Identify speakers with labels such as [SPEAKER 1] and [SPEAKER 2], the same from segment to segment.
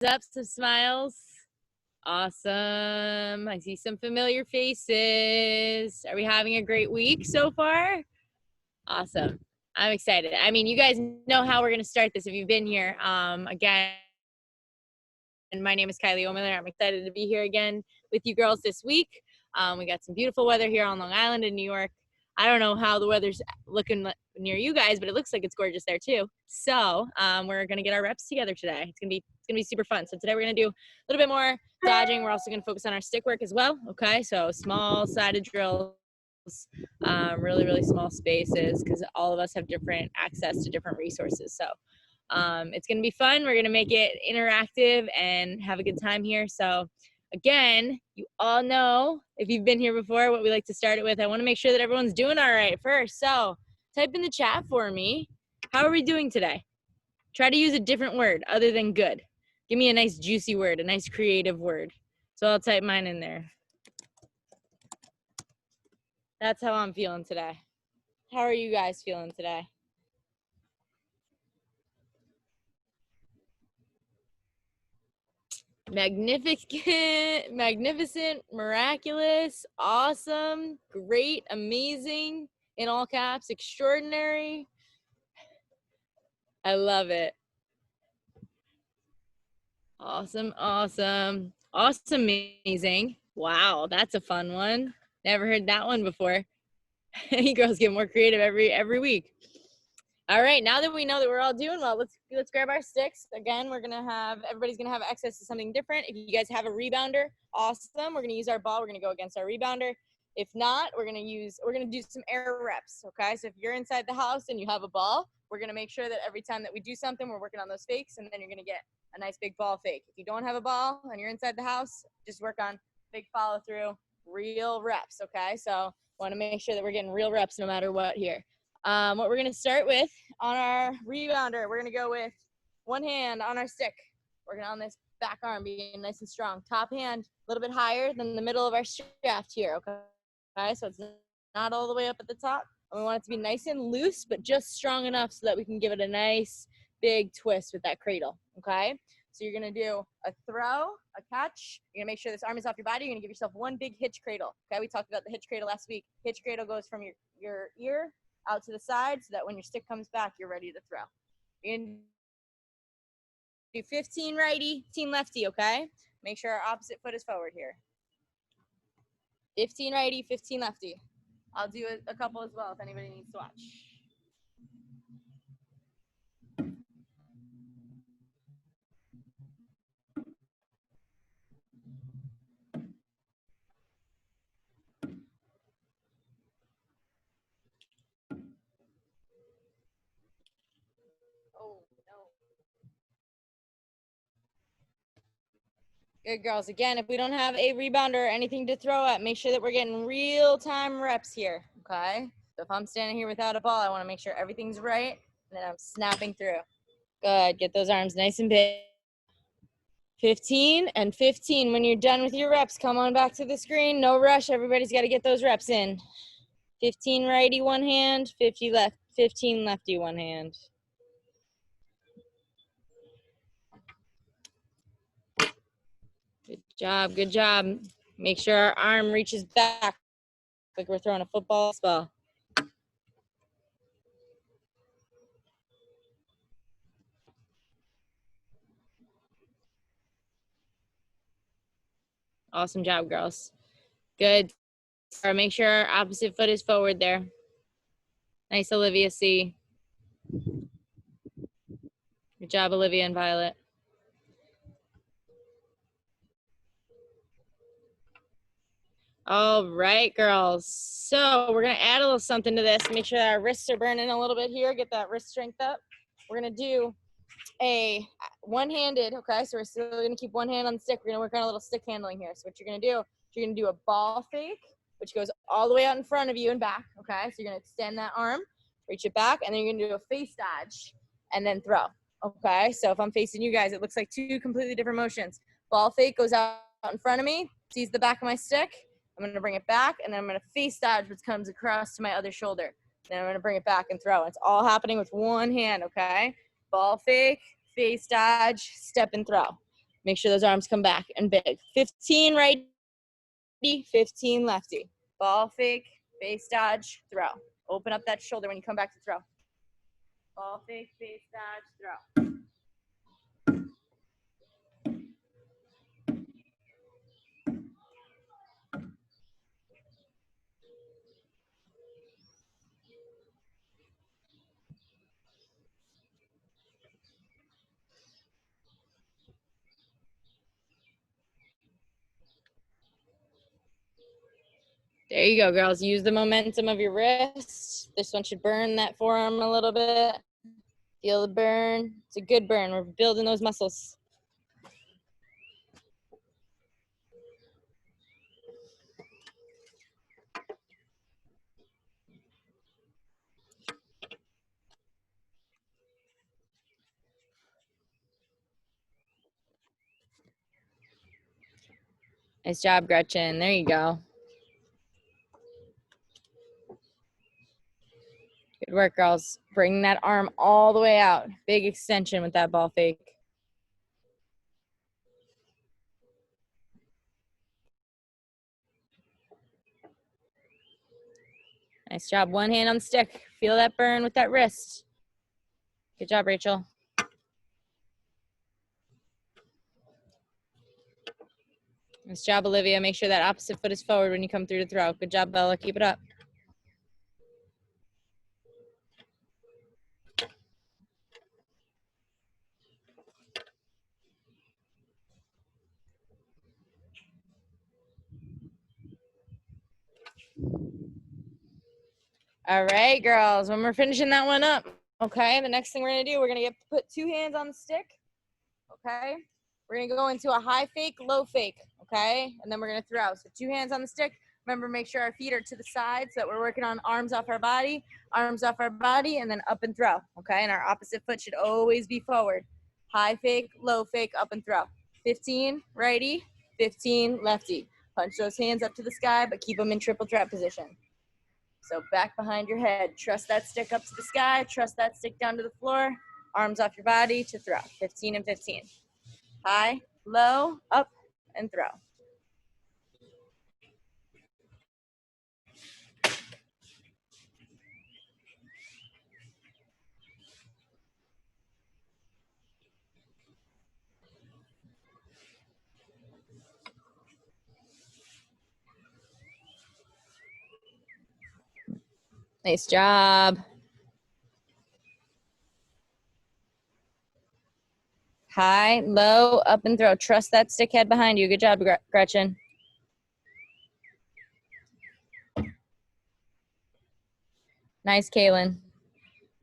[SPEAKER 1] up, some smiles. Awesome. I see some familiar faces. Are we having a great week so far? Awesome. I'm excited. I mean, you guys know how we're going to start this if you've been here. Again, my name is Kylie Ohlmiller. I'm excited to be here again with you girls this week. We got some beautiful weather here on Long Island in New York. I don't know how the weather's looking near you guys, but it looks like it's gorgeous there too. So we're gonna get our reps together today. It's gonna be super fun. So today we're gonna do a little bit more dodging. We're also gonna focus on our stick work as well. Okay, so small sided drills, really small spaces, because all of us have different access to different resources. So it's gonna be fun. We're gonna make it interactive and have a good time here. So again, you all know, if you've been here before, what we like to start it with. I want to make sure that everyone's doing all right first. So type in the chat for me. How are we doing today? Try to use a different word other than good. Give me a nice juicy word, a nice creative word. So I'll type mine in there. That's how I'm feeling today. How are you guys feeling today? Magnificent, miraculous, awesome, great, amazing, in all caps, extraordinary. I love it. Awesome, amazing. Wow, that's a fun one. Never heard that one before. You girls get more creative every week. All right, now that we know that we're all doing well, let's grab our sticks. Again, everybody's gonna have access to something different. If you guys have a rebounder, awesome. We're gonna use our ball. We're gonna go against our rebounder. If not, we're gonna do some air reps. Okay, so if you're inside the house and you have a ball, we're gonna make sure that every time that we do something, we're working on those fakes, and then you're gonna get a nice big ball fake. If you don't have a ball and you're inside the house, just work on big follow through, real reps. Okay, so want to make sure that we're getting real reps no matter what here. What we're going to start with on our rebounder, we're going to go with one hand on our stick, working on this back arm, being nice and strong. Top hand a little bit higher than the middle of our shaft here, okay? So it's not all the way up at the top. And we want it to be nice and loose, but just strong enough so that we can give it a nice big twist with that cradle, okay? So you're going to do a throw, a catch. You're going to make sure this arm is off your body. You're going to give yourself one big hitch cradle, okay? We talked about the hitch cradle last week. Hitch cradle goes from your ear out to the side so that when your stick comes back, you're ready to throw. You're going to do 15 righty, 15 lefty, okay? Make sure our opposite foot is forward here. 15 righty, 15 lefty. I'll do a couple as well if anybody needs to watch. Oh, no. Good girls. Again, if we don't have a rebounder or anything to throw at, make sure that we're getting real-time reps here, okay? So if I'm standing here without a ball, I want to make sure everything's right, and then I'm snapping through. Good. Get those arms nice and big. 15 and 15. When you're done with your reps, come on back to the screen. No rush. Everybody's got to get those reps in. 15 righty one hand, 15 lefty one hand. Good job, good job. Make sure our arm reaches back like we're throwing a football ball. Awesome job, girls. Good. Make sure our opposite foot is forward there. Nice, Olivia C. Good job, Olivia and Violet. All right, girls. So we're going to add a little something to this. Make sure that our wrists are burning a little bit here. Get that wrist strength up. We're going to do a one-handed, okay? So we're still going to keep one hand on the stick. We're going to work on a little stick handling here. So what you're going to do, you're going to do a ball fake, which goes all the way out in front of you and back, okay? So you're going to extend that arm, reach it back, and then you're going to do a face dodge and then throw, okay? So if I'm facing you guys, it looks like two completely different motions. Ball fake goes out in front of me, sees the back of my stick. I'm going to bring it back, and then I'm going to face dodge, which comes across to my other shoulder. Then I'm going to bring it back and throw. It's all happening with one hand, okay? Ball fake, face dodge, step and throw. Make sure those arms come back and big. 15 righty, 15 lefty. Ball fake, face dodge, throw. Open up that shoulder when you come back to throw. Ball fake, face dodge, throw. There you go, girls. Use the momentum of your wrist. This one should burn that forearm a little bit. Feel the burn. It's a good burn. We're building those muscles. Nice job, Gretchen. There you go. Good work, girls. Bring that arm all the way out. Big extension with that ball fake. Nice job. One hand on the stick. Feel that burn with that wrist. Good job, Rachel. Nice job, Olivia. Make sure that opposite foot is forward when you come through to throw. Good job, Bella. Keep it up. All right, girls. When we're finishing that one up, okay, the next thing we're going to do, we're going to put two hands on the stick, okay? We're going to go into a high fake, low fake, okay? And then we're going to throw. So two hands on the stick. Remember, make sure our feet are to the side so that we're working on arms off our body, and then up and throw, okay? And our opposite foot should always be forward. High fake, low fake, up and throw. 15 righty, 15 lefty. Punch those hands up to the sky, but keep them in triple threat position. So back behind your head. Trust that stick up to the sky. Trust that stick down to the floor. Arms off your body to throw. 15 and 15. High, low, up, and throw. Nice job. High, low, up, and throw. Trust that stick head behind you. Good job, Gretchen. Nice, Kaylin.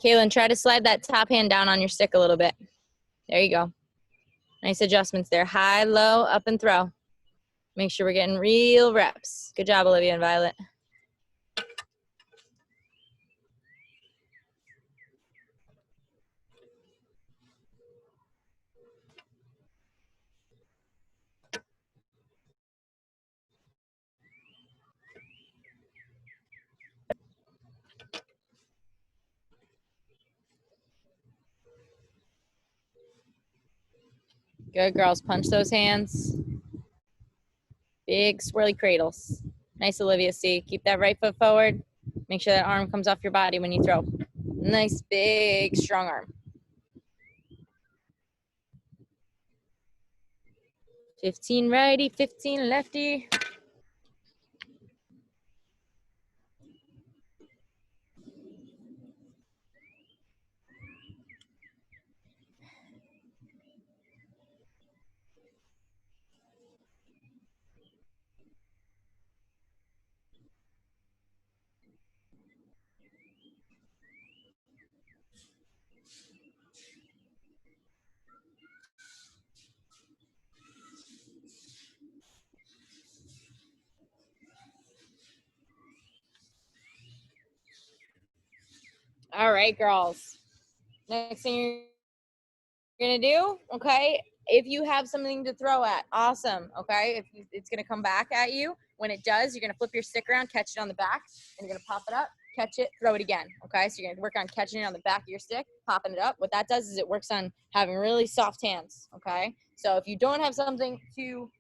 [SPEAKER 1] Kaylin, try to slide that top hand down on your stick a little bit. There you go. Nice adjustments there. High, low, up, and throw. Make sure we're getting real reps. Good job, Olivia and Violet. Good, girls. Punch those hands. Big swirly cradles. Nice, Olivia C. Keep that right foot forward. Make sure that arm comes off your body when you throw. Nice, big, strong arm. 15 righty, 15 lefty. All right, girls. Next thing you're gonna do, okay, if you have something to throw at, awesome, okay? If it's gonna come back at you, when it does, you're gonna flip your stick around, catch it on the back, and you're gonna pop it up, catch it, throw it again, okay? So you're gonna work on catching it on the back of your stick, popping it up. What that does is it works on having really soft hands, okay? So if you don't have something to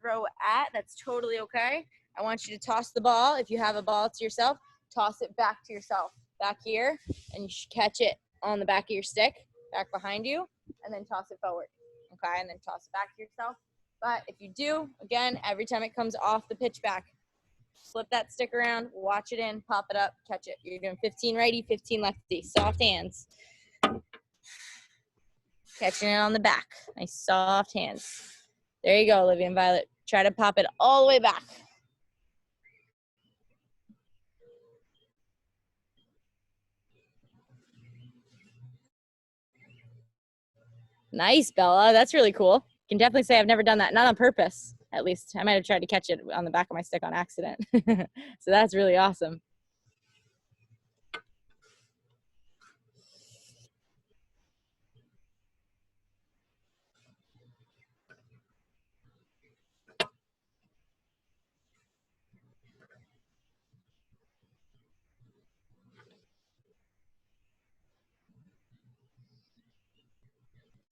[SPEAKER 1] throw at, that's totally okay. I want you to toss the ball. If you have a ball to yourself, toss it back to yourself, back here, and you should catch it on the back of your stick, back behind you, and then toss it forward, okay? And then toss it back to yourself. But if you do, again, every time it comes off the pitch back, flip that stick around, watch it in, pop it up, catch it. You're doing 15 righty, 15 lefty. Soft hands. Catching it on the back. Nice soft hands. There you go, Olivia and Violet. Try to pop it all the way back. Nice, Bella. That's really cool. Can definitely say I've never done that. Not on purpose, at least. I might have tried to catch it on the back of my stick on accident. So that's really awesome.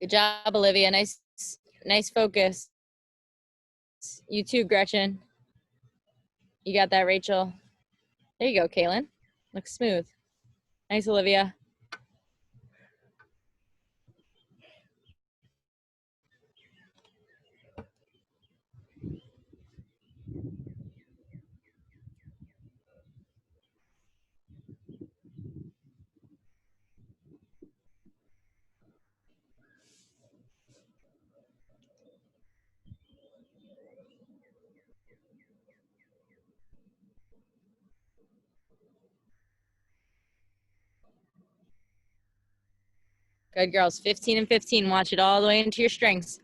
[SPEAKER 1] Good job, Olivia. Nice focus. You too, Gretchen. You got that, Rachel. There you go, Kaylin. Looks smooth. Nice, Olivia. Good girls. 15 and 15. Watch it all the way into your strengths.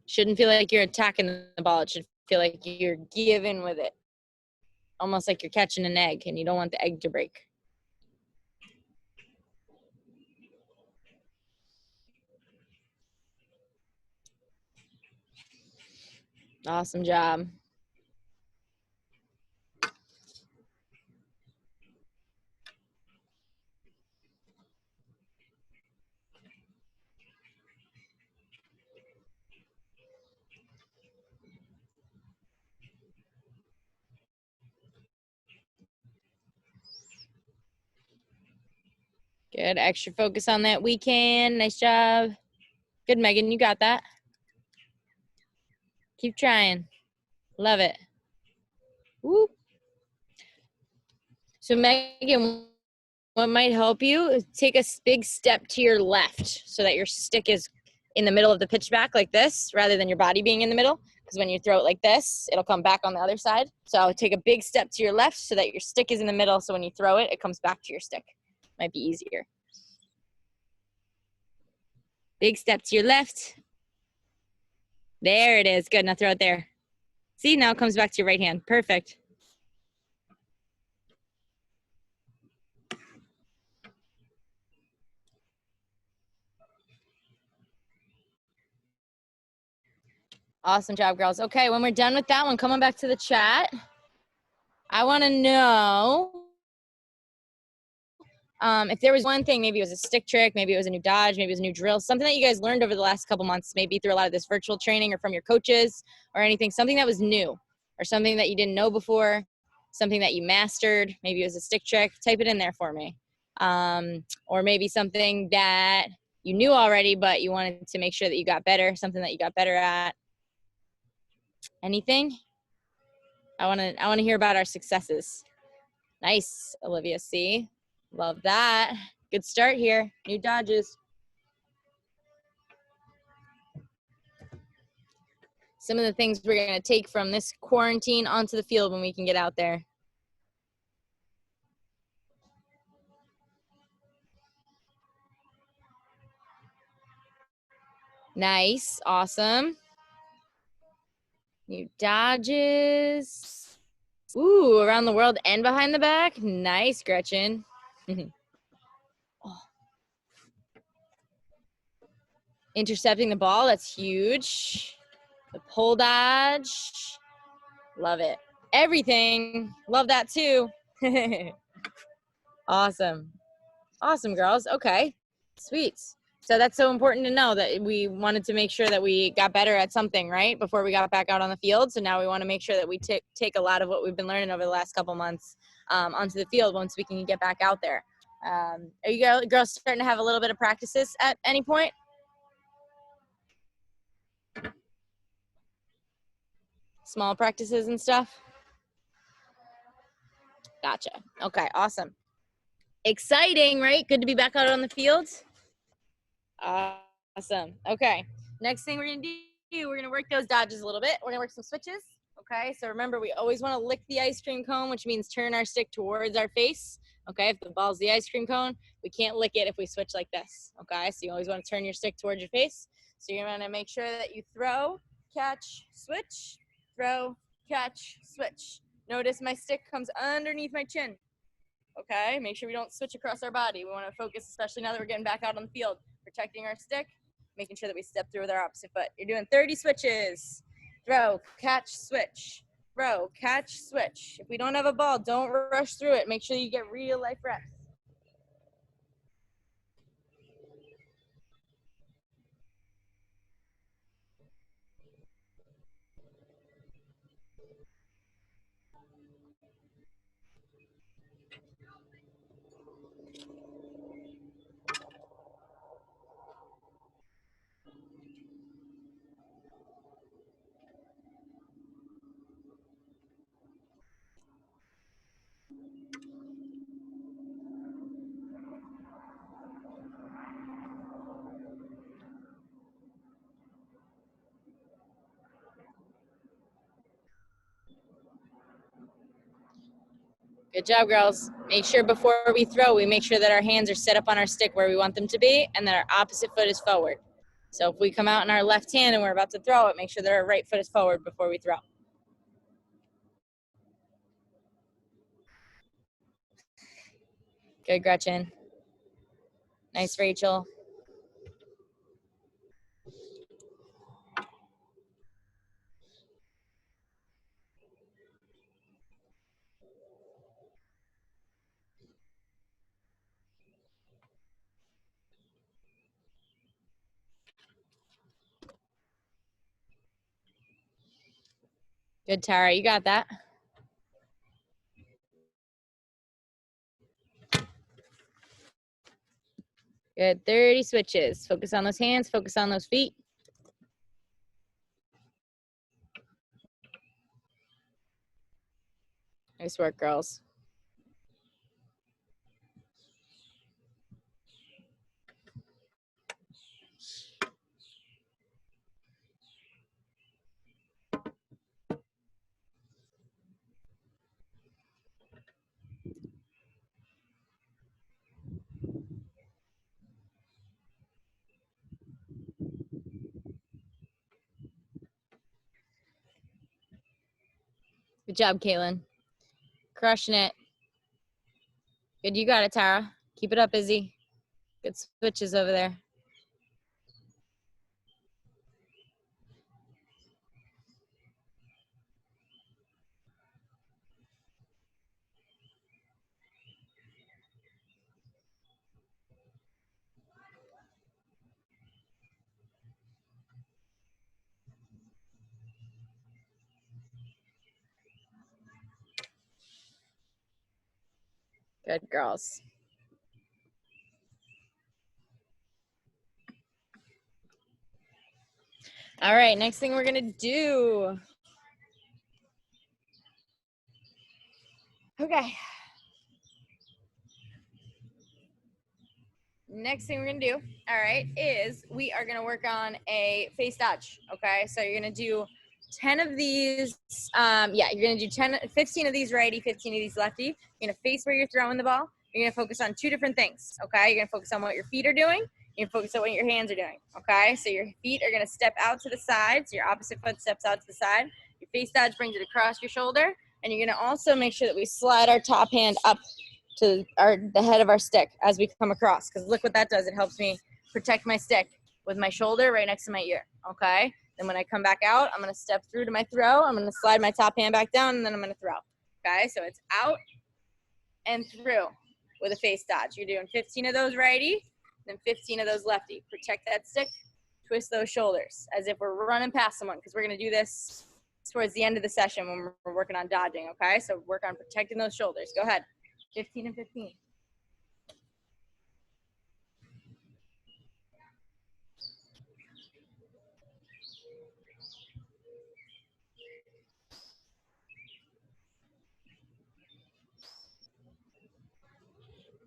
[SPEAKER 1] Shouldn't feel like you're attacking the ball. It should feel like you're giving with it. Almost like you're catching an egg and you don't want the egg to break. Awesome job. Good. Extra focus on that weekend. Nice job. Good, Megan. You got that. Keep trying. Love it. Woo. So, Megan, what might help you is take a big step to your left so that your stick is in the middle of the pitch back like this rather than your body being in the middle. Because when you throw it like this, it'll come back on the other side. So take a big step to your left so that your stick is in the middle. So when you throw it, it comes back to your stick. Might be easier. Big step to your left. There it is. Good. Now throw it there. See, now it comes back to your right hand. Perfect. Awesome job, girls. Okay, when we're done with that one, come on back to the chat. I want to know if there was one thing, maybe it was a stick trick, maybe it was a new dodge, maybe it was a new drill, something that you guys learned over the last couple months, maybe through a lot of this virtual training or from your coaches or anything, something that was new or something that you didn't know before, something that you mastered, maybe it was a stick trick, type it in there for me. Or maybe something that you knew already, but you wanted to make sure that you got better, something that you got better at. Anything? I want to hear about our successes. Nice, Olivia C. Love that. Good start here. New dodges. Some of the things we're going to take from this quarantine onto the field when we can get out there. Nice. Awesome. New dodges. Ooh, around the world and behind the back. Nice, Gretchen. Oh. Intercepting the ball. That's huge. The pole dodge. Love it. Everything. Love that too. Awesome. Awesome, girls. Okay. Sweet. So that's so important to know that we wanted to make sure that we got better at something, right? Before we got back out on the field. So now we want to make sure that we take a lot of what we've been learning over the last couple months onto the field once we can get back out there. Are you girls starting to have a little bit of practices at any point? Small practices and stuff? Gotcha. Okay, awesome. Exciting, right? Good to be back out on the field. Awesome. Okay. Next thing we're going to do, we're going to work those dodges a little bit. We're going to work some switches. Okay. So remember, we always want to lick the ice cream cone, which means turn our stick towards our face. Okay. If the ball's the ice cream cone, we can't lick it if we switch like this. Okay. So you always want to turn your stick towards your face. So you're going to make sure that you throw, catch, switch, throw, catch, switch. Notice my stick comes underneath my chin. Okay. Make sure we don't switch across our body. We want to focus, especially now that we're getting back out on the field, protecting our stick, making sure that we step through with our opposite foot. You're doing 30 switches. Throw, catch, switch. Throw, catch, switch. If we don't have a ball, don't rush through it. Make sure you get real life reps. Good job, girls. Make sure before we throw, we make sure that our hands are set up on our stick where we want them to be and that our opposite foot is forward. So if we come out in our left hand and we're about to throw it, make sure that our right foot is forward before we throw. Good, Gretchen. Nice, Rachel. Good, Tara. You got that. Good. 30 switches. Focus on those hands. Focus on those feet. Nice work, girls. Good job, Caitlin. Crushing it. Good, you got it, Tara. Keep it up, Izzy. Good switches over there. Good girls. All right, next thing we're gonna do. Okay. Next thing we're gonna do, all right, is we are gonna work on a face dodge. Okay, so you're gonna do 10 of these. You're gonna do 15 of these righty, 15 of these lefty. You're gonna face where you're throwing the ball. You're gonna focus on two different things. Okay, you're gonna focus on what your feet are doing. You're gonna focus on what your hands are doing. Okay, so your feet are gonna step out to the side. So your opposite foot steps out to the side. Your face dodge brings it across your shoulder, and you're gonna also make sure that we slide our top hand up to the head of our stick as we come across, because look what that does. It helps me protect my stick with my shoulder right next to my ear. Okay, then when I come back out, I'm going to step through to my throw. I'm going to slide my top hand back down, and then I'm going to throw. Okay, so it's out and through with a face dodge. You're doing 15 of those righty, then 15 of those lefty. Protect that stick, twist those shoulders as if we're running past someone, because we're going to do this towards the end of the session when we're working on dodging, okay? So work on protecting those shoulders. Go ahead. 15 and 15.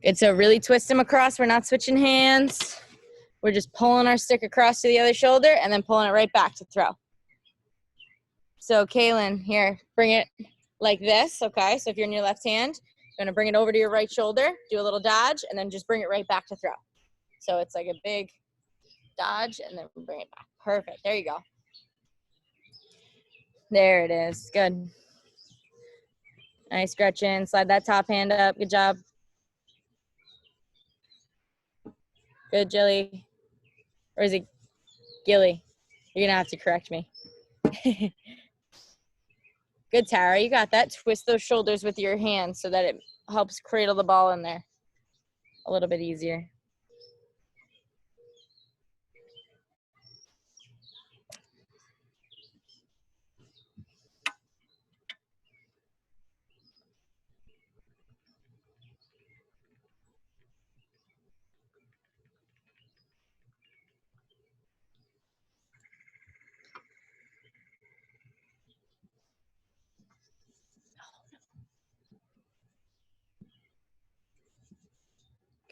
[SPEAKER 1] Good, so really twist them across. We're not switching hands. We're just pulling our stick across to the other shoulder and then pulling it right back to throw. So Kaylin, here, bring it like this, okay? So if you're in your left hand, you're gonna bring it over to your right shoulder, do a little dodge, and then just bring it right back to throw. So it's like a big dodge and then bring it back. Perfect, there you go. There it is, good. Nice, Gretchen, slide that top hand up, good job. Good, Jilly. Or is it Gilly? You're gonna have to correct me. Good, Tara, you got that. Twist those shoulders with your hands so that it helps cradle the ball in there a little bit easier.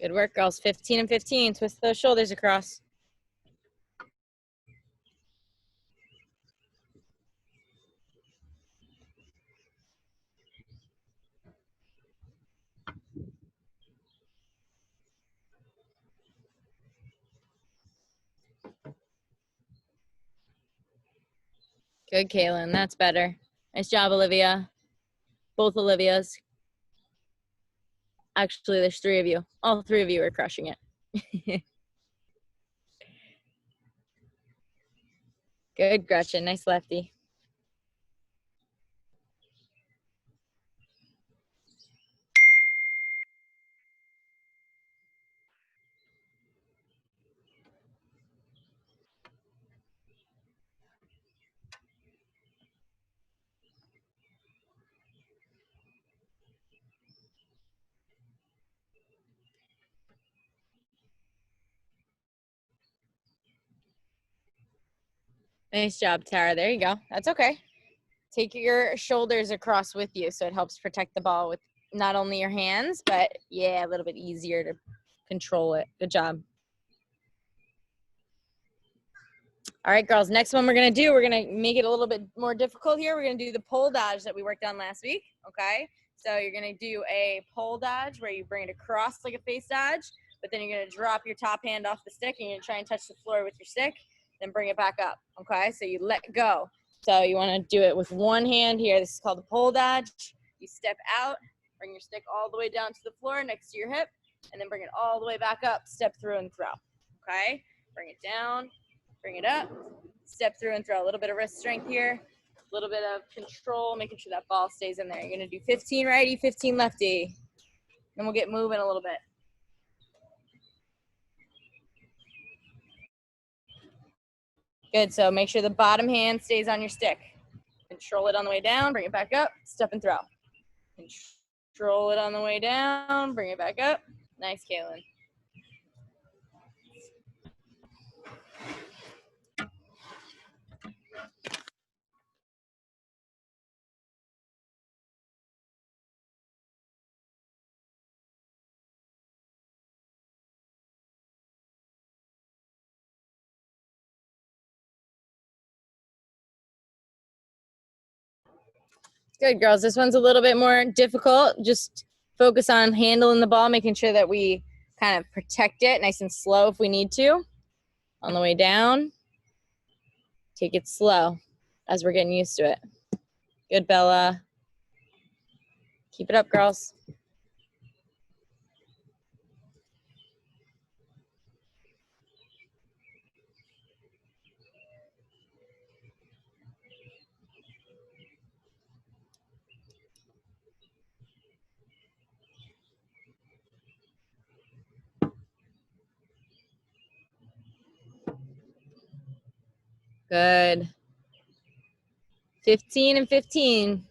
[SPEAKER 1] Good work, girls. 15 and 15. Twist those shoulders across. Good, Kaylin. That's better. Nice job, Olivia. Both Olivias. Actually, there's 3 of you. All 3 of you are crushing it. Good, Gretchen. Nice lefty. Nice job, Tara. There you go. That's okay. Take your shoulders across with you so it helps protect the ball with not only your hands, but yeah, a little bit easier to control it. Good job. All right, girls, next one we're going to make it a little bit more difficult here. We're going to do the pole dodge that we worked on last week, okay? So you're going to do a pole dodge where you bring it across like a face dodge, but then you're going to drop your top hand off the stick and you're going to try and touch the floor with your stick, then bring it back up, okay? So you let go. So you want to do it with one hand here. This is called the pole dodge. You step out, bring your stick all the way down to the floor next to your hip, and then bring it all the way back up, step through and throw, okay? Bring it down. Bring it up, step through and throw. A little bit of wrist strength here, a little bit of control, making sure that ball stays in there. You're gonna do 15 righty, 15 lefty. Then we'll get moving a little bit. Good, so make sure the bottom hand stays on your stick. Control it on the way down, bring it back up, step and throw. Control it on the way down, bring it back up. Nice, Kaylin. Good, girls. This one's a little bit more difficult. Just focus on handling the ball, making sure that we kind of protect it nice and slow if we need to. On the way down, take it slow as we're getting used to it. Good, Bella. Keep it up, girls. Good. 15 and 15.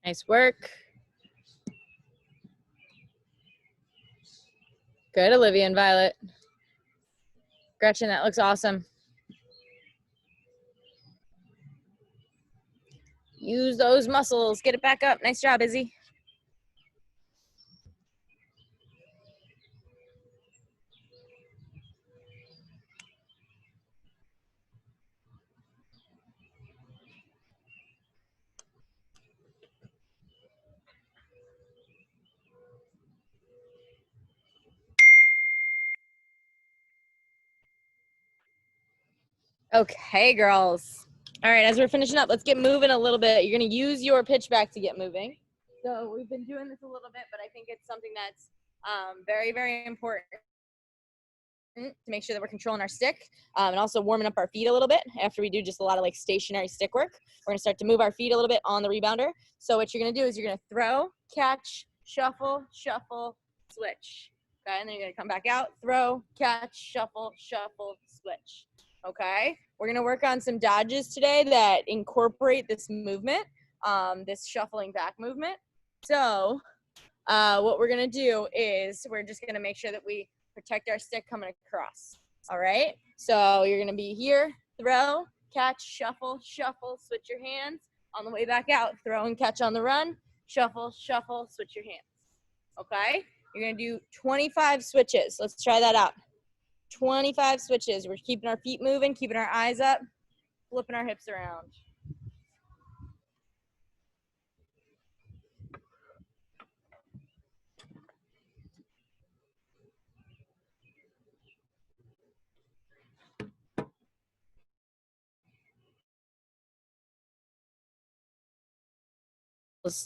[SPEAKER 1] Nice work. Good, Olivia and Violet. Gretchen, that looks awesome. Use those muscles. Get it back up. Nice job, Izzy. Okay, girls. All right, as we're finishing up, let's get moving a little bit. You're going to use your pitch back to get moving. So we've been doing this a little bit, but I think it's something that's very, very important to make sure that we're controlling our stick and also warming up our feet a little bit after we do just a lot of like stationary stick work. We're going to start to move our feet a little bit on the rebounder. So what you're going to do is you're going to throw, catch, shuffle, shuffle, switch. Okay, and then you're going to come back out, throw, catch, shuffle, shuffle, switch. Okay, we're going to work on some dodges today that incorporate this movement, this shuffling back movement. So what we're going to do is we're just going to make sure that we protect our stick coming across. All right, so you're going to be here, throw, catch, shuffle, shuffle, switch your hands. On the way back out, throw and catch on the run, shuffle, shuffle, switch your hands. Okay, you're going to do 25 switches. Let's try that out. 25 switches. We're keeping our feet moving, keeping our eyes up, flipping our hips around.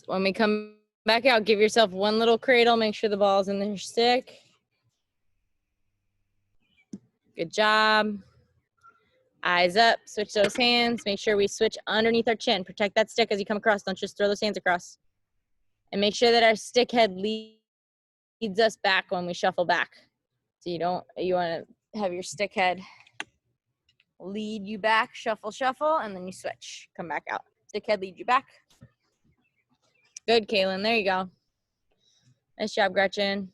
[SPEAKER 1] When we come back out, give yourself one little cradle. Make sure the ball's in your stick. Good job. Eyes up, switch those hands. Make sure we switch underneath our chin. Protect that stick as you come across. Don't just throw those hands across. And make sure that our stick head leads us back when we shuffle back. So you want to have your stick head lead you back, shuffle, shuffle, and then you switch. Come back out. Stick head lead you back. Good, Kaylin. There you go. Nice job, Gretchen.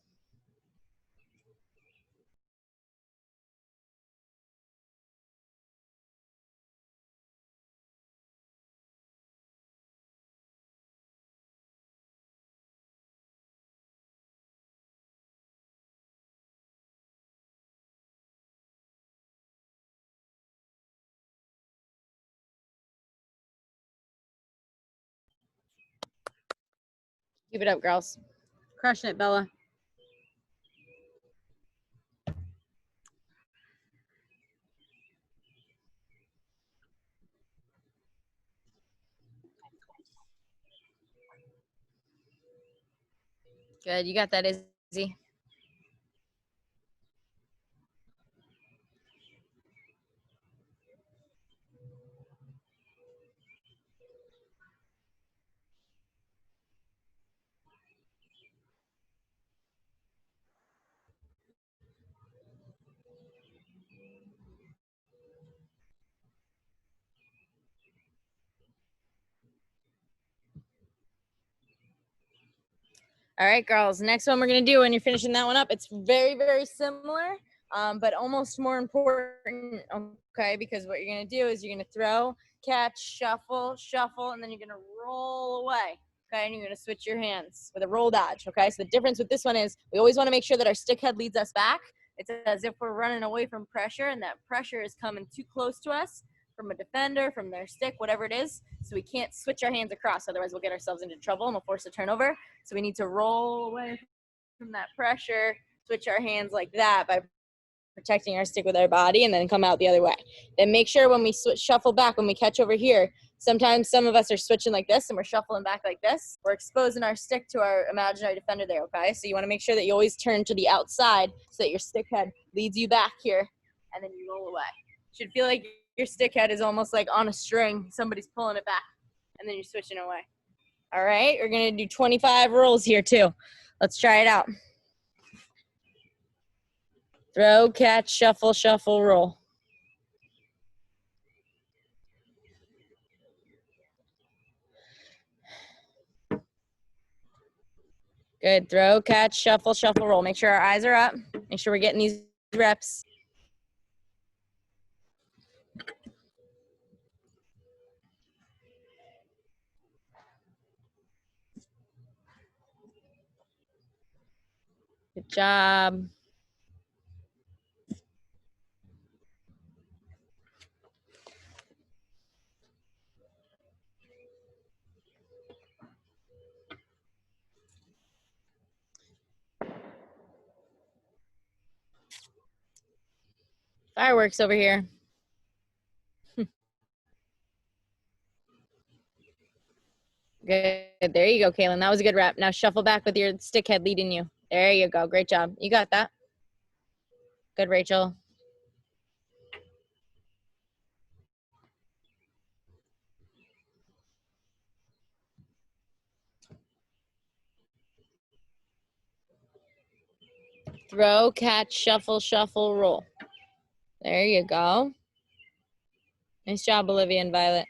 [SPEAKER 1] Keep it up, girls. Crushing it, Bella. Good. You got that, Izzy. All right, girls. Next one we're going to do when you're finishing that one up, it's very, very similar, but almost more important, okay? Because what you're going to do is you're going to throw, catch, shuffle, shuffle, and then you're going to roll away, okay? And you're going to switch your hands with a roll dodge, okay? So the difference with this one is we always want to make sure that our stick head leads us back. It's as if we're running away from pressure, and that pressure is coming too close to us from a defender, from their stick, whatever it is. So we can't switch our hands across, otherwise we'll get ourselves into trouble and we'll force a turnover. So we need to roll away from that pressure, switch our hands like that by protecting our stick with our body, and then come out the other way. Then make sure when we shuffle back, when we catch over here, sometimes some of us are switching like this and we're shuffling back like this. We're exposing our stick to our imaginary defender there, okay? So you want to make sure that you always turn to the outside so that your stick head leads you back here, and then you roll away. You should feel like your stick head is almost like on a string. Somebody's pulling it back, and then you're switching away. All right, we're gonna do 25 rolls here too. Let's try it out. Throw, catch, shuffle, shuffle, roll. Good. Throw, catch, shuffle, shuffle, roll. Make sure our eyes are up. Make sure we're getting these reps. Good job. Fireworks over here. Good. There you go, Kaylin. That was a good rep. Now shuffle back with your stick head leading you. There you go. Great job. You got that. Good, Rachel. Throw, catch, shuffle, shuffle, roll. There you go. Nice job, Olivia and Violet.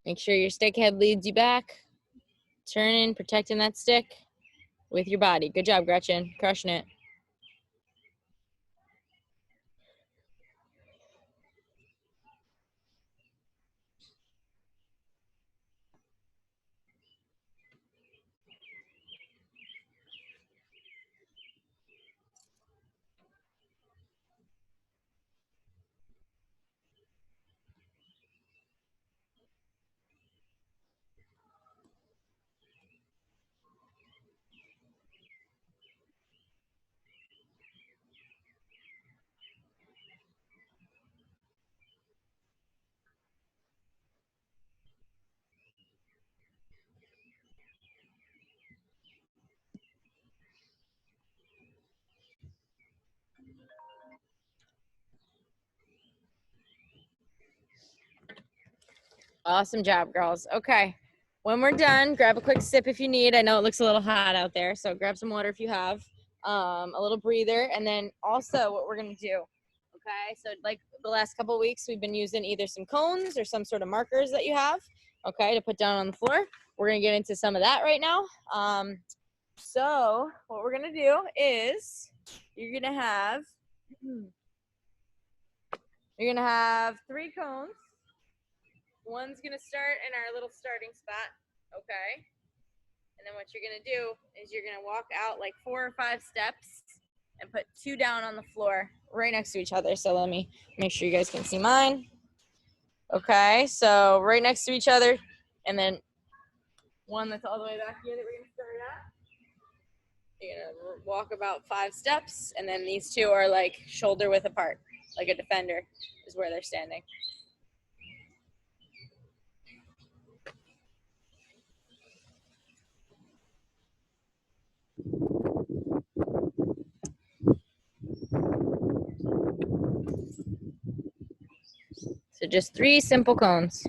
[SPEAKER 1] Make sure your stick head leads you back. Turning, protecting that stick with your body. Good job, Gretchen. Crushing it. Awesome job, girls. Okay. When we're done, grab a quick sip if you need. I know it looks a little hot out there, so grab some water if you have. A little breather. And then also what we're going to do, okay? So like the last couple of weeks, we've been using either some cones or some sort of markers that you have, okay, to put down on the floor. We're going to get into some of that right now. So what we're going to do is you're going to have 3 cones. One's going to start in our little starting spot, okay? And then what you're going to do is you're going to walk out like 4 or 5 steps and put 2 down on the floor right next to each other. So let me make sure you guys can see mine. Okay, so right next to each other, and then one that's all the way back here that we're going to start at. You're going to walk about 5 steps, and then these 2 are like shoulder width apart, like a defender is where they're standing. So just 3 simple cones.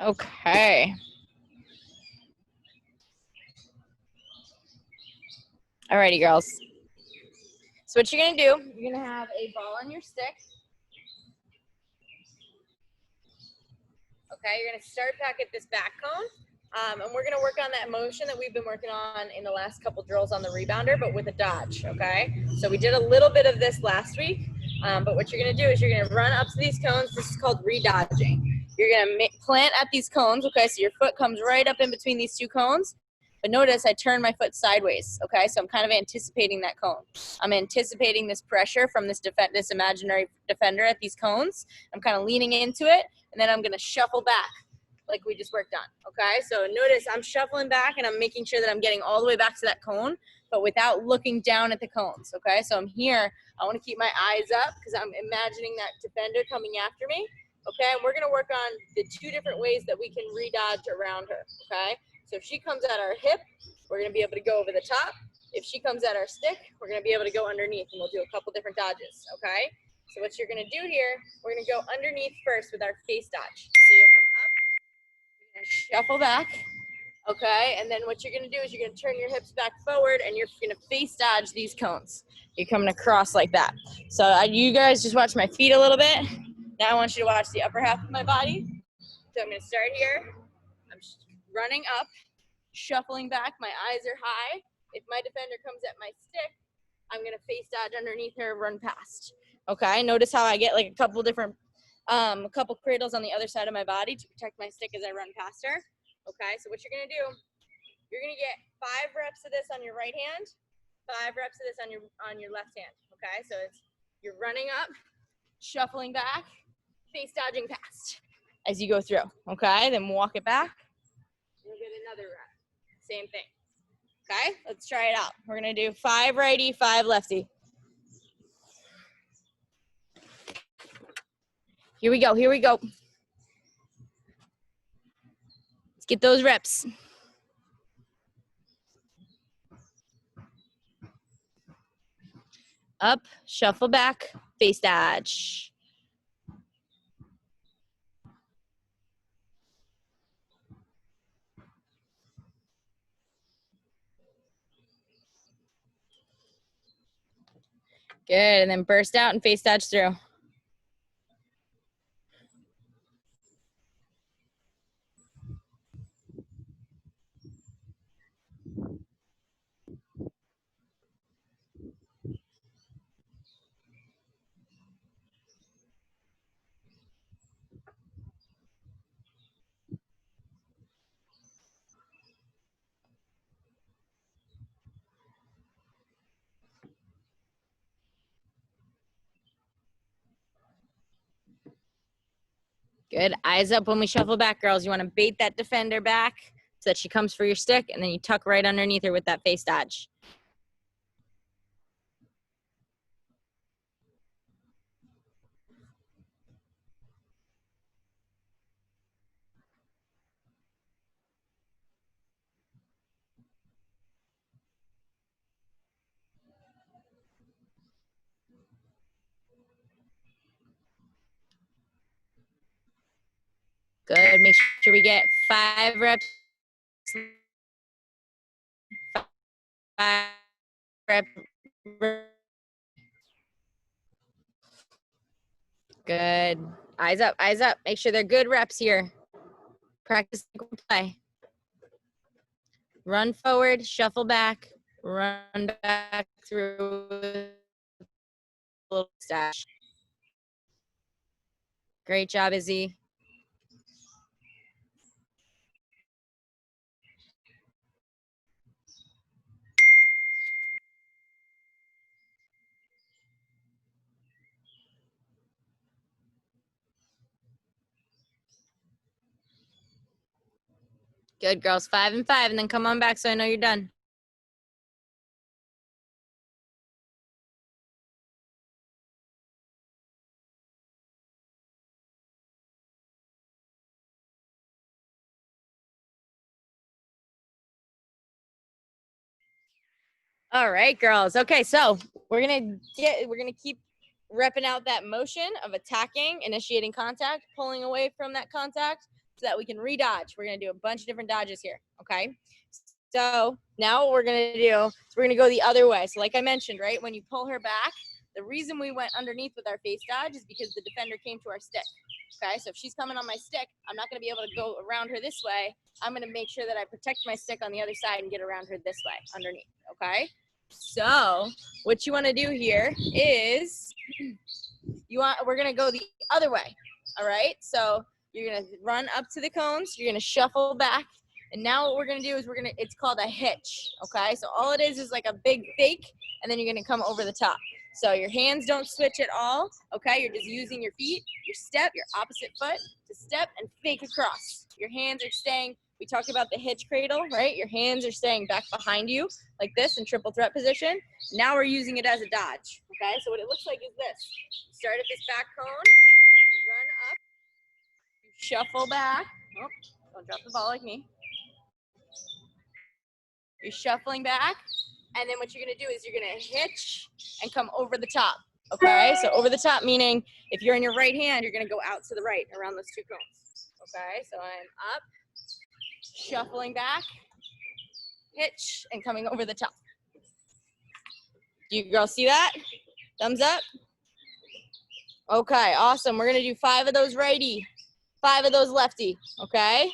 [SPEAKER 1] Okay. Alrighty, girls. So what you're going to do, you're going to have a ball on your stick. Okay, you're going to start back at this back cone. And we're going to work on that motion that we've been working on in the last couple drills on the rebounder, but with a dodge, okay? So we did a little bit of this last week, but what you're going to do is you're going to run up to these cones. This is called re-dodging. You're going to plant at these cones, okay? So your foot comes right up in between these 2 cones, But notice I turn my foot sideways, okay? So I'm kind of anticipating that cone. I'm anticipating this pressure from this imaginary defender at these cones. I'm kind of leaning into it, and then I'm gonna shuffle back like we just worked on, okay? So notice I'm shuffling back and I'm making sure that I'm getting all the way back to that cone, but without looking down at the cones, okay? So I'm here, I wanna keep my eyes up because I'm imagining that defender coming after me, okay? And we're gonna work on the 2 different ways that we can redodge around her, okay? So if she comes at our hip, we're gonna be able to go over the top. If she comes at our stick, we're gonna be able to go underneath, and we'll do a couple different dodges, okay? So what you're gonna do here, we're gonna go underneath first with our face dodge. So you'll come up, you're gonna shuffle back, okay? And then what you're gonna do is you're gonna turn your hips back forward, and you're gonna face dodge these cones. You're coming across like that. So you guys just watch my feet a little bit. Now I want you to watch the upper half of my body. So I'm gonna start here. I'm running up, shuffling back, my eyes are high. If my defender comes at my stick, I'm gonna face dodge underneath her, run past. Okay, notice how I get like a couple different, a couple cradles on the other side of my body to protect my stick as I run past her. Okay, so what you're gonna do, you're gonna get 5 reps of this on your right hand, 5 reps of this on your left hand. Okay, so you're running up, shuffling back, face dodging past as you go through. Okay, then walk it back. We'll get another rep. Same thing. Okay, let's try it out. We're gonna do 5 righty, 5 lefty. Here we go, here we go. Let's get those reps. Up, shuffle back, face dodge. Good, and then burst out and face dodge through. Good, eyes up when we shuffle back, girls. You wanna bait that defender back so that she comes for your stick, and then you tuck right underneath her with that face dodge. Good, make sure we get 5 reps. 5 reps. Good, eyes up, eyes up. Make sure they're good reps here. Practice play. Run forward, shuffle back, run back through a little stash. Great job, Izzy. Good, girls. 5 and 5, and then come on back so I know you're done. All right, girls. Okay, so we're gonna keep repping out that motion of attacking, initiating contact, pulling away from that contact so that we can redodge. We're gonna do a bunch of different dodges here, okay? So now what we're gonna do is we're gonna go the other way. So like I mentioned, right, when you pull her back, the reason we went underneath with our face dodge is because the defender came to our stick, okay? So if she's coming on my stick, I'm not gonna be able to go around her this way. I'm gonna make sure that I protect my stick on the other side and get around her this way, underneath, okay? So what you wanna do here is, we're gonna go the other way, all right? So you're gonna run up to the cones, you're gonna shuffle back, And now what we're gonna do is it's called a hitch, okay? So all it is like a big fake, and then you're gonna come over the top. So your hands don't switch at all, okay? You're just using your feet, your step, your opposite foot to step and fake across. Your hands are staying, we talked about the hitch cradle, right? Your hands are staying back behind you like this in triple threat position. Now we're using it as a dodge, okay? So what it looks like is this. You start at this back cone, you run up, you shuffle back. Oh, don't drop the ball like me. You're shuffling back, and then what you're gonna do is you're gonna hitch and come over the top, okay? So over the top meaning if you're in your right hand, you're gonna go out to the right around those two cones, okay? So I'm up, shuffling back, hitch, and coming over the top. Do you girls see that? Thumbs up. Okay, awesome. We're gonna do 5 of those righty, 5 of those lefty, okay?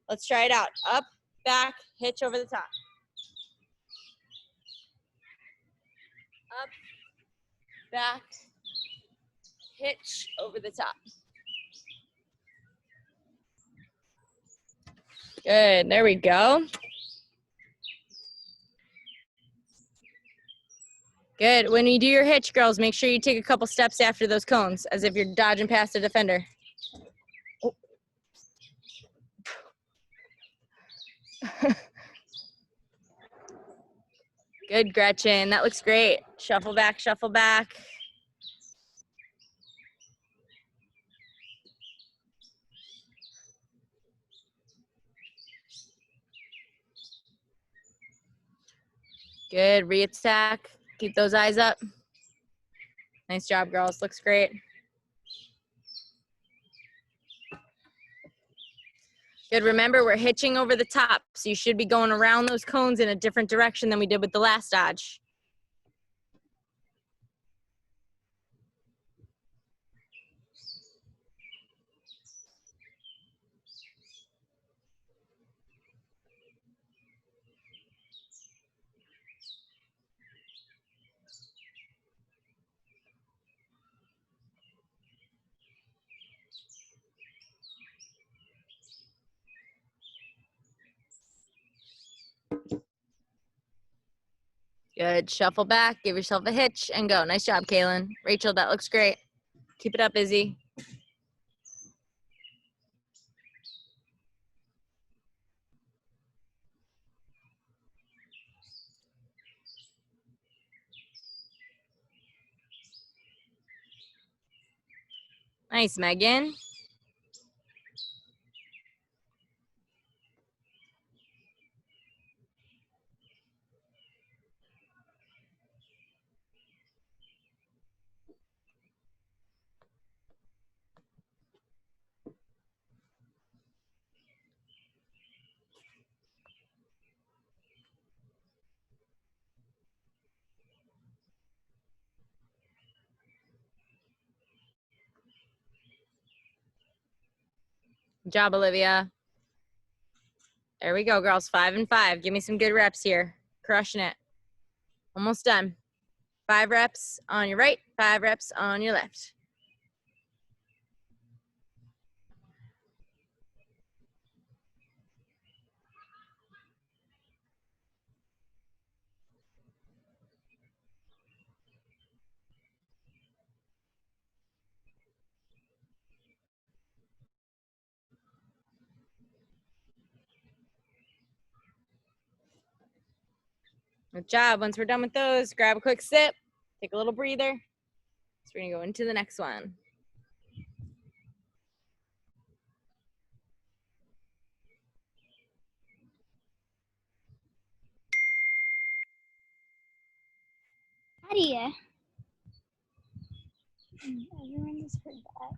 [SPEAKER 1] Let's try it out. Up, back, hitch over the top. Up, back, hitch over the top. Good, there we go. Good, when you do your hitch, girls, make sure you take a couple steps after those cones, as if you're dodging past a defender. Oh. Good, Gretchen, that looks great. Shuffle back, shuffle back. Good, re-attack. Keep those eyes up. Nice job, girls. Looks great. Good, remember we're hitching over the top, so you should be going around those cones in a different direction than we did with the last dodge. Good, shuffle back, give yourself a hitch, and go. Nice job, Kaylin. Rachel, that looks great. Keep it up, Izzy. Nice, Megan. Good job, Olivia. There we go, girls. 5 and 5. Give me some good reps here. Crushing it. Almost done. 5 reps on your right, 5 reps on your left. Good job. Once we're done with those, grab a quick sip, take a little breather. So we're gonna go into the next one.
[SPEAKER 2] Everyone has heard that.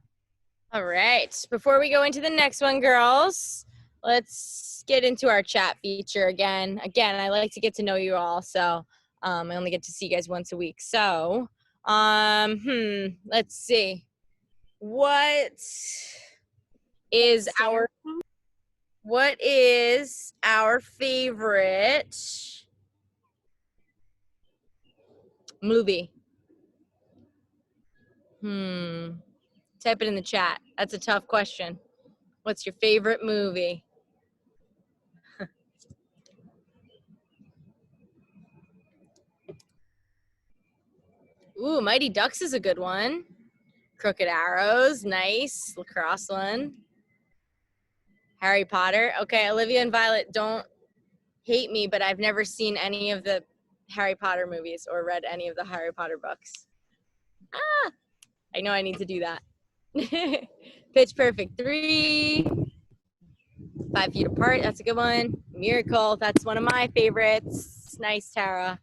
[SPEAKER 1] All right. Before we go into the next one, girls, let's get into our chat feature again. Again, I like to get to know you all, so I only get to see you guys once a week. So, let's see. What is our favorite movie? Type it in the chat. That's a tough question. What's your favorite movie? Ooh, Mighty Ducks is a good one. Crooked Arrows, nice. Lacrosse one. Harry Potter. Okay, Olivia and Violet, don't hate me, but I've never seen any of the Harry Potter movies or read any of the Harry Potter books. I know I need to do that. Pitch Perfect 3. 5 Feet Apart, that's a good one. Miracle, that's one of my favorites. Nice, Tara.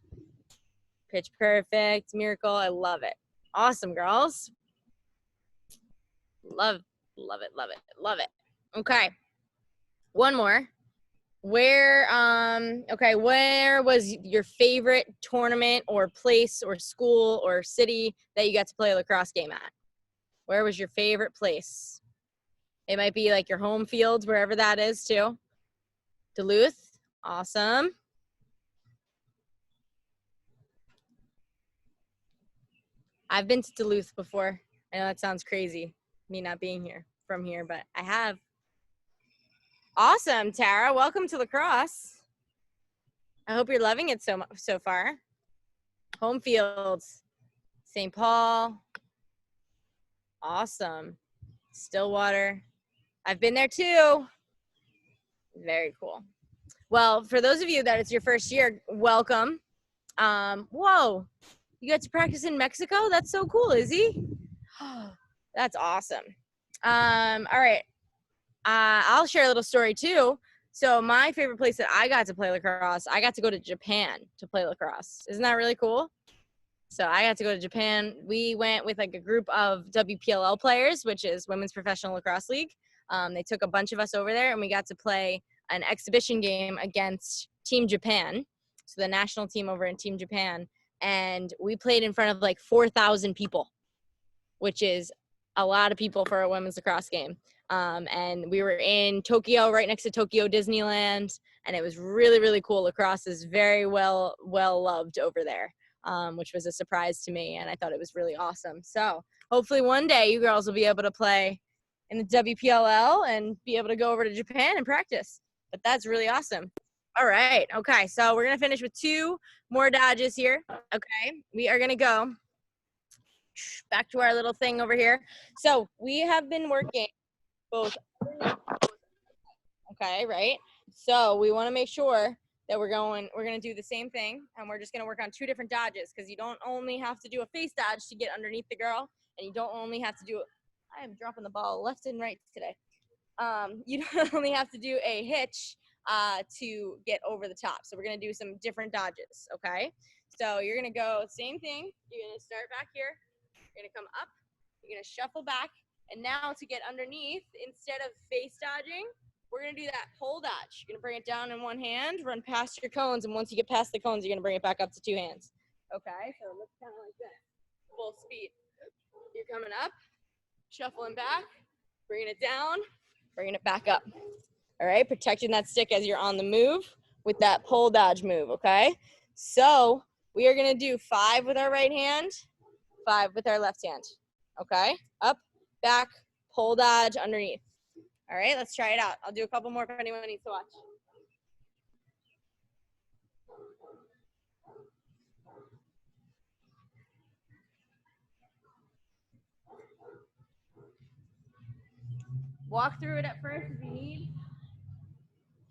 [SPEAKER 1] Pitch Perfect, Miracle, I love it. Awesome, girls. Love it. Okay, one more. Where was your favorite tournament or place or school or city that you got to play a lacrosse game at? Where was your favorite place? It might be like your home field, wherever that is too. Duluth, awesome. I've been to Duluth before. I know that sounds crazy, me not being from here, but I have. Awesome, Tara. Welcome to lacrosse. I hope you're loving it so far. Home fields, St. Paul. Awesome. Stillwater. I've been there too. Very cool. Well, for those of you that it's your first year, welcome. Whoa, you got to practice in Mexico? That's so cool, Izzy. That's awesome. All right. I'll share a little story too. So my favorite place that I got to play lacrosse, I got to go to Japan to play lacrosse. Isn't that really cool? So I got to go to Japan. We went with like a group of WPLL players, which is Women's Professional Lacrosse League. They took a bunch of us over there and we got to play an exhibition game against Team Japan. So the national team over in Team Japan. And we played in front of like 4,000 people, which is a lot of people for a women's lacrosse game. And we were in Tokyo, right next to Tokyo Disneyland. And it was really, really cool. Lacrosse is very well loved over there. Which was a surprise to me, and I thought it was really awesome. So hopefully one day you girls will be able to play in the WPLL and be able to go over to Japan and practice. But that's really awesome. All right. Okay, so we're going to finish with 2 more dodges here. Okay, we are going to go back to our little thing over here. So we have been working both. Okay, right? So we want to make sure that we're going to do the same thing, and we're just going to work on 2 different dodges, because you don't only have to do a face dodge to get underneath the girl, and you don't only have to do I am dropping the ball left and right today. You don't only have to do a hitch to get over the top. So we're going to do some different dodges, okay? So you're going to go same thing. You're going to start back here. You're going to come up. You're going to shuffle back. And now to get underneath, instead of face dodging, we're going to do that pole dodge. You're going to bring it down in one hand, run past your cones, and once you get past the cones, you're going to bring it back up to 2 hands. Okay, so it looks kind of like this. Full speed. You're coming up, shuffling back, bringing it down, bringing it back up. All right, protecting that stick as you're on the move with that pole dodge move, okay? So we are going to do 5 with our right hand, 5 with our left hand, okay? Up, back, pole dodge, underneath. All right, let's try it out. I'll do a couple more if anyone needs to watch. Walk through it at first if you need,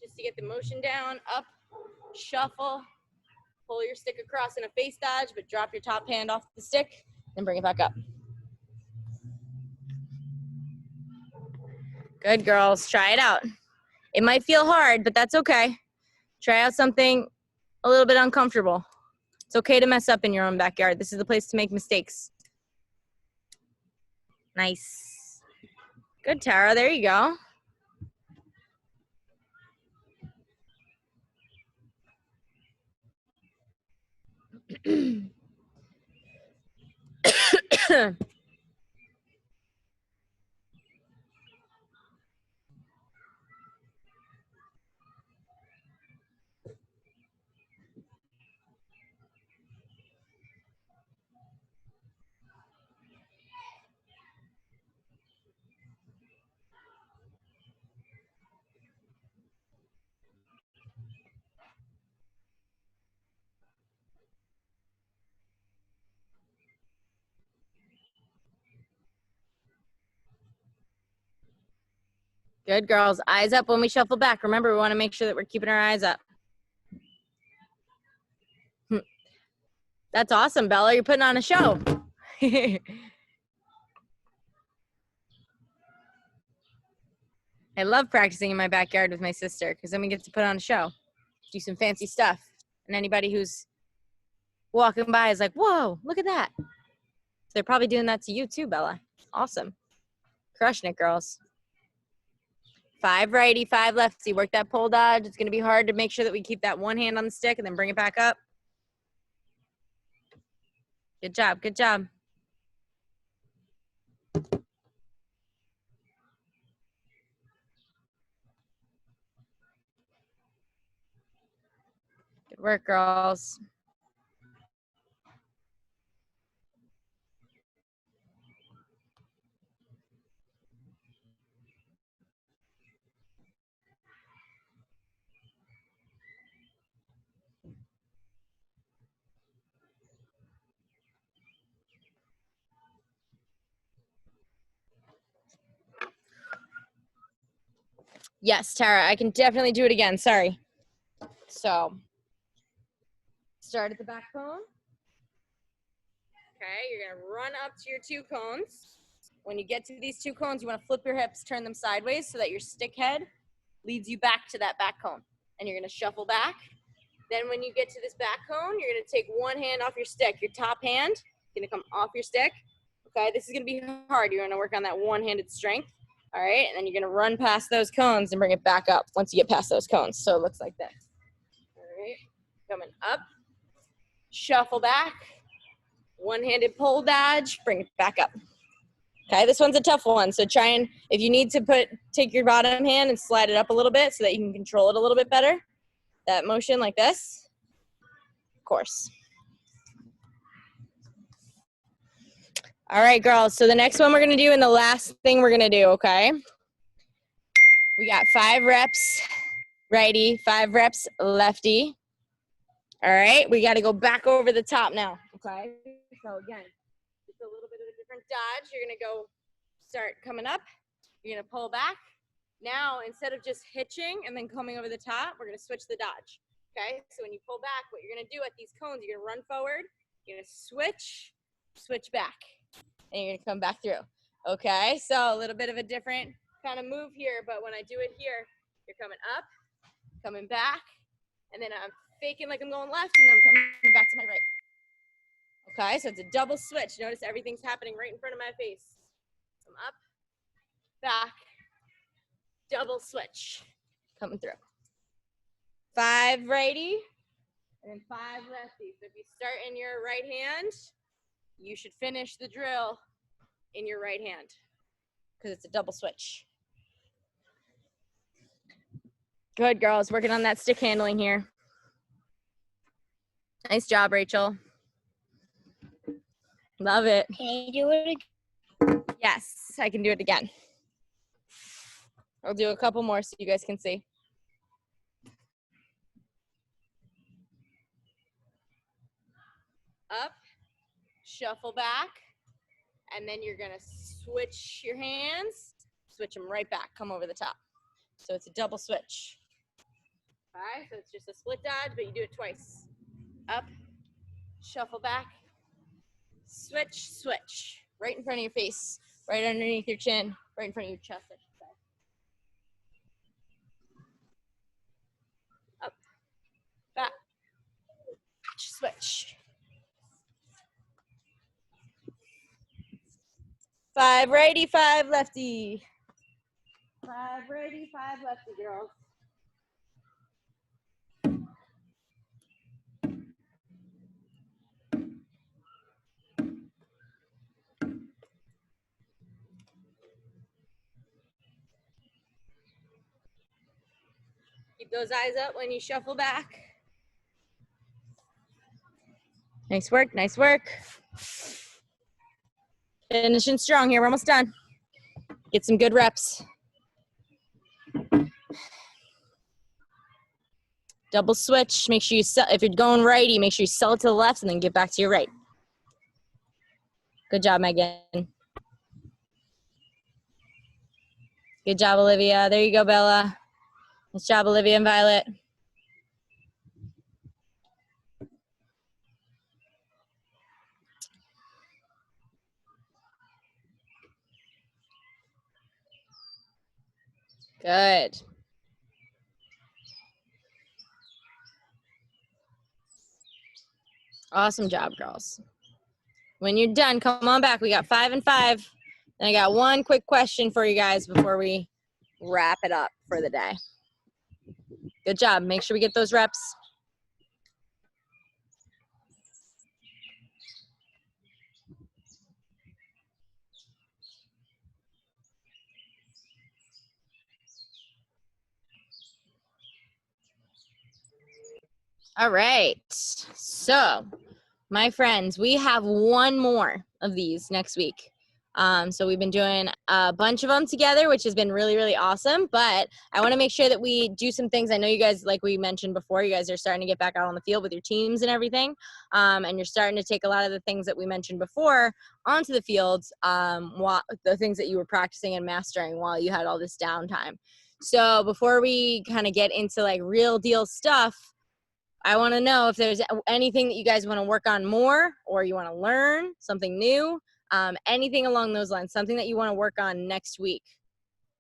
[SPEAKER 1] just to get the motion down. Up, shuffle, pull your stick across in a face dodge, but drop your top hand off the stick, and bring it back up. Good, girls. Try it out. It might feel hard, but that's okay. Try out something a little bit uncomfortable. It's okay to mess up in your own backyard. This is the place to make mistakes. Nice. Good, Tara. There you go. Good, girls. Eyes up when we shuffle back. Remember, we want to make sure that we're keeping our eyes up. That's awesome, Bella. You're putting on a show. I love practicing in my backyard with my sister because then we get to put on a show, do some fancy stuff. And anybody who's walking by is like, whoa, look at that. So they're probably doing that to you too, Bella. Awesome. Crushing it, girls. 5 righty, 5 lefty. Work that pole dodge. It's going to be hard to make sure that we keep that one hand on the stick and then bring it back up. Good job. Good job. Good work, girls. Yes, Tara, I can definitely do it again. Sorry. So, start at the back cone. Okay, you're going to run up to your 2 cones. When you get to these 2 cones, you want to flip your hips, turn them sideways so that your stick head leads you back to that back cone. And you're going to shuffle back. Then when you get to this back cone, you're going to take one hand off your stick. Your top hand is going to come off your stick. Okay, this is going to be hard. You're going to work on that one-handed strength. All right, and then you're going to run past those cones and bring it back up once you get past those cones. So it looks like this. All right, coming up, shuffle back, one-handed pole dodge, bring it back up. Okay, this one's a tough one. So try and, if you need to take your bottom hand and slide it up a little bit so that you can control it a little bit better. That motion like this, of course. All right, girls, so the next one we're gonna do and the last thing we're gonna do, okay? We got 5 reps righty, 5 reps lefty. All right, we gotta go back over the top now, okay? So again, just a little bit of a different dodge. You're gonna go start coming up, you're gonna pull back. Now, instead of just hitching and then coming over the top, we're gonna switch the dodge, okay? So when you pull back, what you're gonna do at these cones, you're gonna run forward, you're gonna switch back. And you're gonna come back through. Okay, so a little bit of a different kind of move here, but when I do it here, you're coming up, coming back, and then I'm faking like I'm going left, and I'm coming back to my right. Okay, so it's a double switch. Notice everything's happening right in front of my face. Come up, back, double switch, coming through. 5 righty, and then 5 lefty. So if you start in your right hand, you should finish the drill in your right hand because it's a double switch. Good, girls. Working on that stick handling here. Nice job, Rachel. Love it.
[SPEAKER 2] Can you do it again?
[SPEAKER 1] Yes, I can do it again. I'll do a couple more so you guys can see. Up, shuffle back, and then you're gonna switch your hands, switch them right back, come over the top. So it's a double switch. Okay, so it's just a split dodge, but you do it twice. Up, shuffle back, switch, switch. Right in front of your face, right underneath your chin, right in front of your chest, I should say. Up, back, switch. 5 righty, 5 lefty. 5 righty, 5 lefty, girls. Keep those eyes up when you shuffle back. Nice work, nice work. Finishing strong here, we're almost done. Get some good reps. Double switch, make sure you, if you're going righty, make sure you sell it to the left and then get back to your right. Good job, Megan. Good job, Olivia. There you go, Bella. Nice job, Olivia and Violet. Good. Awesome job, girls. When you're done, come on back. We got 5 and 5. And I got one quick question for you guys before we wrap it up for the day. Good job. Make sure we get those reps. All right. So, my friends, we have one more of these next week. So we've been doing a bunch of them together, which has been really, really awesome. But I want to make sure that we do some things. I know you guys, like we mentioned before, you guys are starting to get back out on the field with your teams and everything. And you're starting to take a lot of the things that we mentioned before onto the field, while the things that you were practicing and mastering while you had all this downtime. So before we kind of get into like real deal stuff, I want to know if there's anything that you guys want to work on more, or you want to learn something new, anything along those lines, something that you want to work on next week.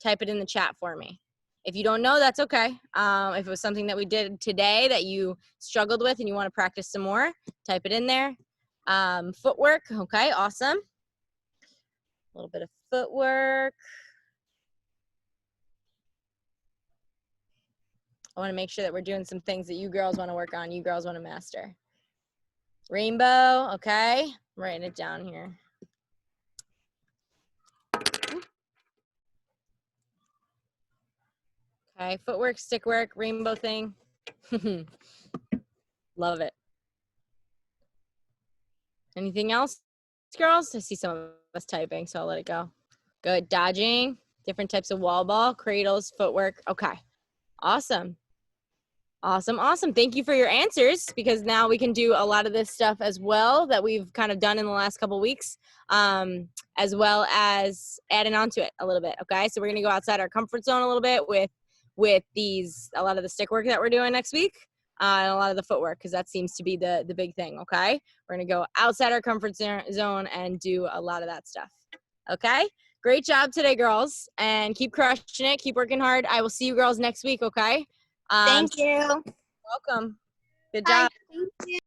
[SPEAKER 1] Type it in the chat for me. If you don't know, that's okay. If it was something that we did today that you struggled with and you want to practice some more, type it in there. Footwork, okay, awesome. A little bit of footwork. I want to make sure that we're doing some things that you girls want to work on, you girls want to master. Rainbow, okay. I'm writing it down here. Okay, footwork, stick work, rainbow thing. Love it. Anything else, girls? I see some of us typing, so I'll let it go. Good, dodging, different types of wall ball, cradles, footwork. Okay, awesome. Awesome, awesome. Thank you for your answers, because now we can do a lot of this stuff as well that we've kind of done in the last couple weeks, as well as adding on to it a little bit, okay? So we're going to go outside our comfort zone a little bit with a lot of the stick work that we're doing next week, and a lot of the footwork, because that seems to be the big thing, okay? We're going to go outside our comfort zone and do a lot of that stuff, okay? Great job today, girls, and keep crushing it. Keep working hard. I will see you girls next week, okay?
[SPEAKER 2] Thank you.
[SPEAKER 1] Welcome. Good
[SPEAKER 2] Bye.
[SPEAKER 1] job.
[SPEAKER 2] Thank you.